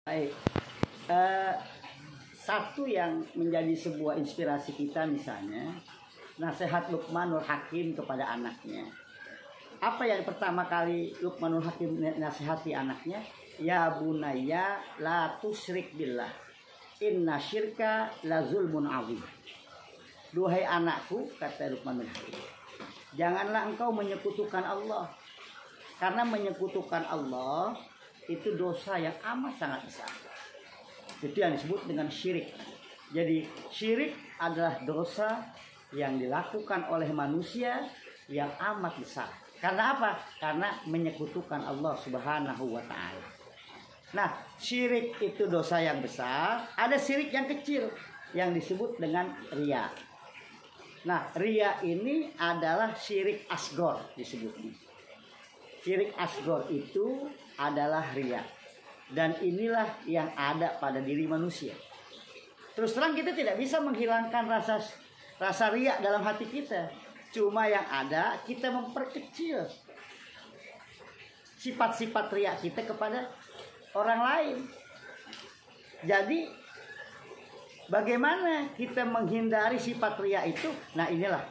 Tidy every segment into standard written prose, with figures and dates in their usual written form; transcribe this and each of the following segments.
Baik, eh, satu yang menjadi sebuah inspirasi kita misalnya nasihat Luqmanul Hakim kepada anaknya. Apa yang pertama kali Luqmanul Hakim nasihati anaknya? Ya bunayya la tusyrik billah, inna syirka la zulmun azim. Duhai anakku, kata Luqmanul Hakim, janganlah engkau menyekutukan Allah, karena menyekutukan Allah itu dosa yang amat sangat besar. Itu yang disebut dengan syirik. Jadi syirik adalah dosa yang dilakukan oleh manusia yang amat besar. Karena apa? Karena menyekutukan Allah Subhanahu wa ta'ala. Nah, syirik itu dosa yang besar. Ada syirik yang kecil yang disebut dengan riya. Nah, riya ini adalah syirik asgor disebutnya. Syirik asgor itu adalah riya. Dan inilah yang ada pada diri manusia. Terus terang kita tidak bisa menghilangkan rasa riya dalam hati kita. Cuma yang ada kita memperkecil sifat-sifat riya kita kepada orang lain. Jadi bagaimana kita menghindari sifat riya itu? Nah, inilah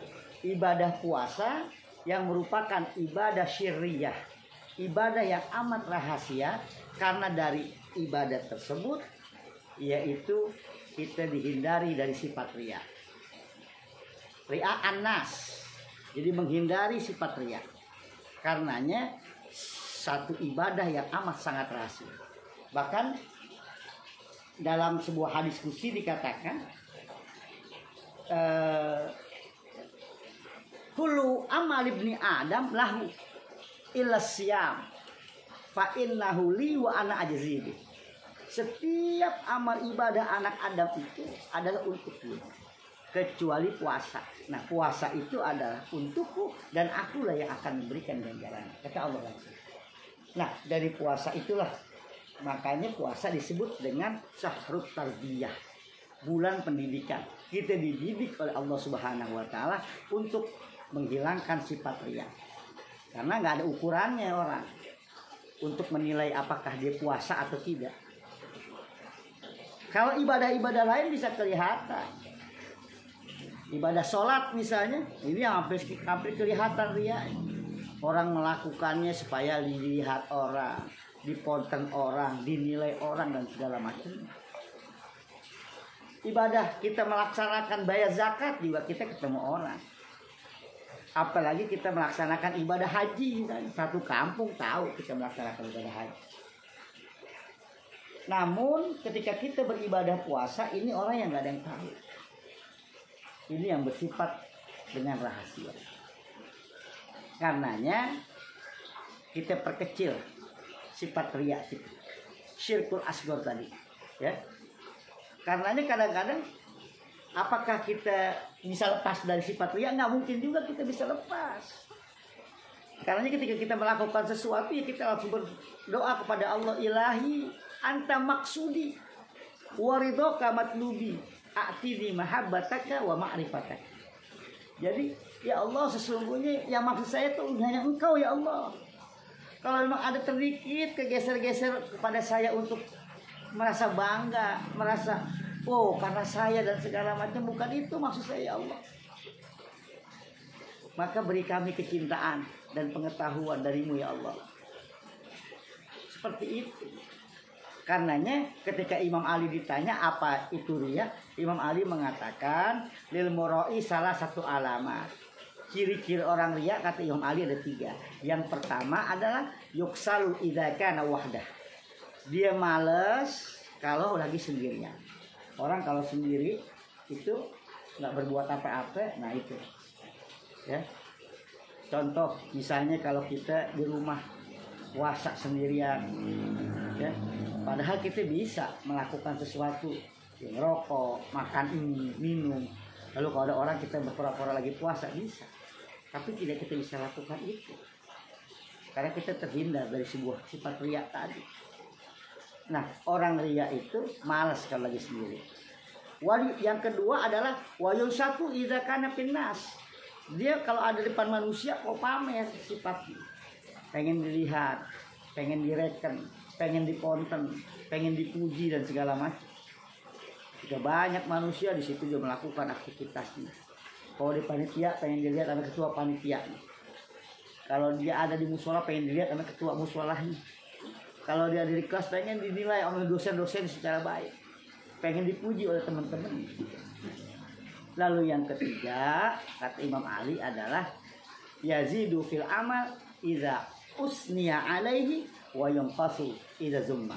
ibadah puasa yang merupakan ibadah syirriyah, ibadah yang amat rahasia, karena dari ibadah tersebut yaitu kita dihindari dari sifat riya. Riya annas, jadi menghindari sifat riya. Karenanya satu ibadah yang amat sangat rahasia. Bahkan dalam sebuah hadis qudsi dikatakan kullu amal ibni Adam lahu illa siyam fa innahu li wa ana ajzibi. Setiap amal ibadah anak Adam itu adalah untukku kecuali puasa. Nah, puasa itu adalah untukku dan akulah yang akan memberikan ganjaran, kata Allah langsung. Nah, dari puasa itulah makanya puasa disebut dengan syahrut tarbiyah, bulan pendidikan. Kita dididik oleh Allah Subhanahu wa ta'ala untuk menghilangkan sifat riya. Karena nggak ada ukurannya orang untuk menilai apakah dia puasa atau tidak. Kalau ibadah-ibadah lain bisa kelihatan. Ibadah sholat misalnya, ini hampir kelihatan riya. Orang melakukannya supaya dilihat orang, dipotong orang, dinilai orang dan segala macam. Ibadah kita melaksanakan bayar zakat juga kita ketemu orang. Apalagi kita melaksanakan ibadah haji, satu kampung tahu kita melaksanakan ibadah haji. Namun ketika kita beribadah puasa, ini orang yang nggak ada yang tahu. Ini yang bersifat dengan rahasia. Karenanya kita perkecil sifat riya itu, syirkul asghar tadi, ya. Karenanya kadang-kadang apakah kita bisa lepas dari sifat riya? Nggak mungkin juga kita bisa lepas. Karena ketika kita melakukan sesuatu ya kita langsung berdoa kepada Allah, Ilahi anta maksudi waridhoka matlubi a'tini mahabbataka wa ma'rifataka. Jadi ya Allah, sesungguhnya yang maksud saya itu hanya Engkau ya Allah. Kalau memang ada sedikit kegeser-geser kepada saya untuk merasa bangga, merasa oh karena saya dan segala macam, bukan itu maksud saya ya Allah. Maka beri kami kecintaan dan pengetahuan darimu ya Allah. Seperti itu. Karenanya ketika Imam Ali ditanya apa itu riya, Imam Ali mengatakan lil muroi salah satu alamat. Ciri-ciri orang riya kata Imam Ali ada 3. Yang pertama adalah yuksalu idza kana wahdah. Dia malas kalau lagi sendirian. Orang kalau sendiri itu nggak berbuat apa-apa, nah itu, ya. Contoh misalnya kalau kita di rumah puasa sendirian, ya. Padahal kita bisa melakukan sesuatu, ya, ngerokok, makan ini, minum. Lalu kalau ada orang kita berpura-pura lagi puasa bisa, tapi tidak kita bisa lakukan itu, karena kita terhindar dari sebuah sifat riya tadi. Nah, orang riya itu malas kalau lagi sendiri. Yang kedua adalah wayul satu idza kana pinnas. Dia kalau ada di depan manusia kok pamer sifatnya. Pengen dilihat, pengen direken. pengen diponten, pengen dipuji dan segala macam. Sudah banyak manusia di situ juga melakukan aktivitasnya. Kalau di panitia pengen dilihat sama ketua panitia. Kalau dia ada di musola pengen dilihat sama ketua musolahnya. Kalau dia ada di kelas pengen dinilai oleh dosen-dosen secara baik. Pengen dipuji oleh teman-teman. Lalu yang ketiga, kata Imam Ali adalah yazidu fil amal idza usniya alaihi wa yunqasu idza zumma.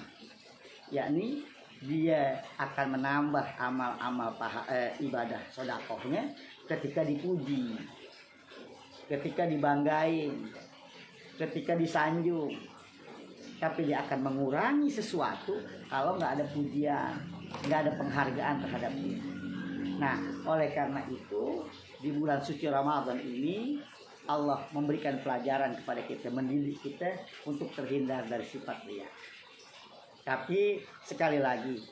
Yakni dia akan menambah amal-amal ibadah sedekahnya ketika dipuji, ketika dibanggain, ketika disanjung. Tapi dia akan mengurangi sesuatu kalau nggak ada pujian, nggak ada penghargaan terhadap dia. Nah, oleh karena itu di bulan suci Ramadan ini Allah memberikan pelajaran kepada kita, mendidik kita untuk terhindar dari sifat riya. Tapi sekali lagi,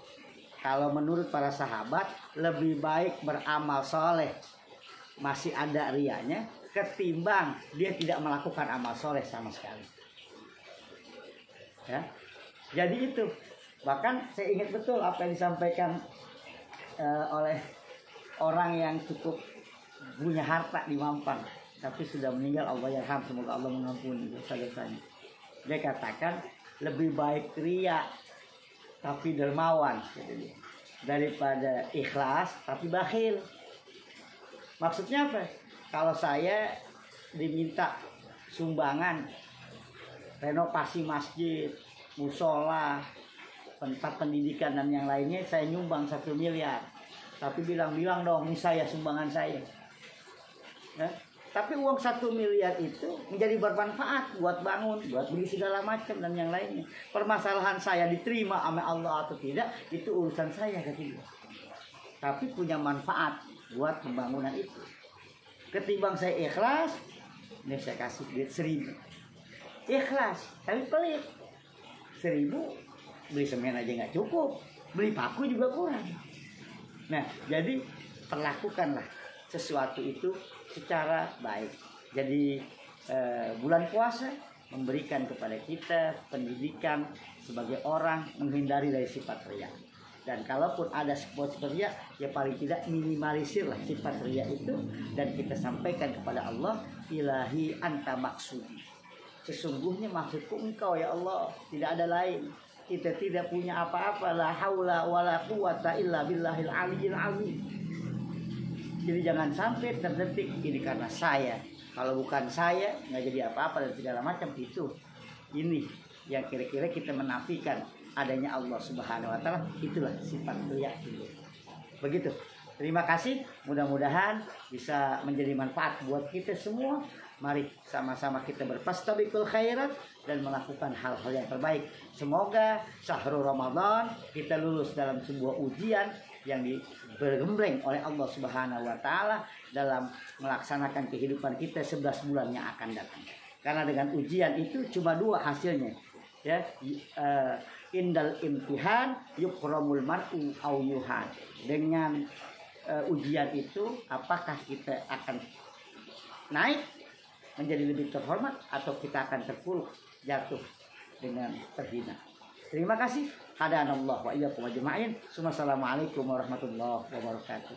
kalau menurut para sahabat lebih baik beramal soleh masih ada riyanya ketimbang dia tidak melakukan amal soleh sama sekali. Ya, jadi itu. Bahkan saya ingat betul apa yang disampaikan oleh orang yang cukup punya harta di Mampang, tapi sudah meninggal, Allah yarham, semoga Allah mengampuni dosa-dosanya. Dia katakan lebih baik riya tapi dermawan daripada ikhlas tapi bakhil. Maksudnya apa? Kalau saya diminta sumbangan renovasi masjid, musola, tempat pendidikan dan yang lainnya, saya nyumbang 1 miliar. Tapi bilang-bilang dong, ini saya, sumbangan saya. Ya? Tapi uang 1 miliar itu menjadi bermanfaat buat bangun, buat beli segala macam dan yang lainnya. Permasalahan saya diterima sama Allah atau tidak, itu urusan saya ketiga. Tapi punya manfaat buat pembangunan itu. Ketimbang saya ikhlas, ini saya kasih duit 1.000. Ikhlas, tapi pelit. 1.000 beli semen aja nggak cukup, beli paku juga kurang. Nah, jadi perlakukanlah sesuatu itu secara baik. Jadi bulan puasa memberikan kepada kita pendidikan sebagai orang menghindari dari sifat riya. Dan kalaupun ada sifat riya, ya paling tidak minimalisirlah sifat riya itu dan kita sampaikan kepada Allah, ilahi anta maksudi. Sesungguhnya maksudku engkau ya Allah, tidak ada lain. Kita tidak punya apa-apa, la haula wala quwata illa billahil aliyyil azim. Jadi jangan sampai terdetik ini karena saya. Kalau bukan saya nggak jadi apa-apa dan segala macam itu. Ini yang kira-kira kita menafikan adanya Allah Subhanahu wa taala. Itulah sifat riya itu. Begitu. Terima kasih. Mudah-mudahan bisa menjadi manfaat buat kita semua. Mari sama-sama kita berfastabiqul khairat dan melakukan hal-hal yang terbaik. Semoga syahrul Ramadan kita lulus dalam sebuah ujian yang dibergembleng oleh Allah Subhanahu wa taala dalam melaksanakan kehidupan kita 11 bulan yang akan datang. Karena dengan ujian itu cuma 2 hasilnya. Ya, indal imtihan yukramul mar'u au yuhan. Dengan ujian itu apakah kita akan naik menjadi lebih terhormat atau kita akan terpuruk jatuh dengan terhina. Terima kasih. Hadanallahu wa iyyakum ajma'in. Assalamualaikum warahmatullahi wabarakatuh.